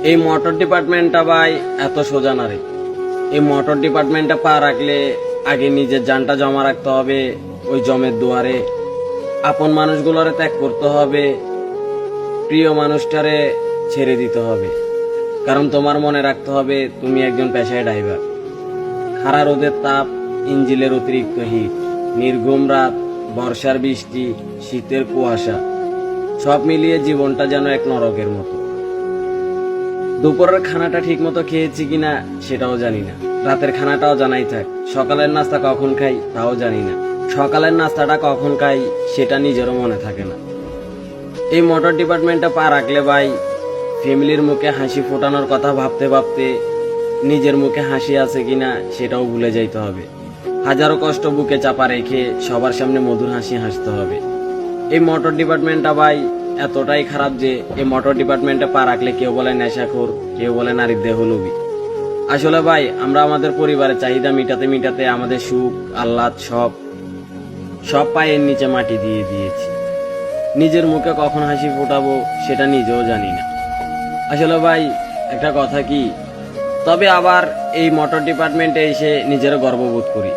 এই মোটর ডিপার্টমেন্টটা ভাই এত সোজা না রে। এই মোটর ডিপার্টমেন্টটা পা রাখলে আগে নিজের জানটা জমা রাখতে হবে ওই জমের দুয়ারে, আপন মানুষগুলোরে ত্যাগ করতে হবে, প্রিয় মানুষটারে ছেড়ে দিতে হবে। কারণ তোমার মনে রাখতে হবে তুমি একজন পেশায় ড্রাইভার। খাড়া রোদের তাপ, ইঞ্জিলের অতিরিক্ত হিট, নির্ঘুম রাত, বর্ষার বৃষ্টি, শীতের কুয়াশা, সব মিলিয়ে জীবনটা যেন এক নরকের মতো। দুপুরের খানাটা ঠিক মতো খেয়েছি কিনা সেটাও জানি না, রাতের খানাটাও জানাই থাক, সকালের নাস্তা কখন খাই তাও জানি না, সকালের নাস্তাটা কখন খাই সেটা নিজেরও মনে থাকে না। এই মোটর ডিপার্টমেন্টে পা রাখলে ভাই ফ্যামিলির মুখে হাসি ফোটানোর কথা ভাবতে ভাবতে নিজের মুখে হাসি আছে কিনা সেটাও ভুলে যাইতে হবে। হাজারো কষ্ট বুকে চাপা রেখে সবার সামনে মধুর হাসি হাসতে হবে। এই মোটর ডিপার্টমেন্টটা ভাই এতটাই খারাপ যে এই মোটর ডিপার্টমেন্টে পা রাখলে কেউ বলে নেশাখোর, কেউ বলে নারীর দেহলোভী। আসলে ভাই আমরা আমাদের পরিবারের চাহিদা মিটাতে মিটাতে আমাদের সুখ আহ্লাদ সব পায়ের নিচে মাটি দিয়ে দিয়েছি। নিজের মুখে কখন হাসি ফোটাবো সেটা নিজেও জানি না। আসলে ভাই একটা কথা কি, তবে আবার এই মোটর ডিপার্টমেন্টে এসে নিজের গর্ববোধ করি।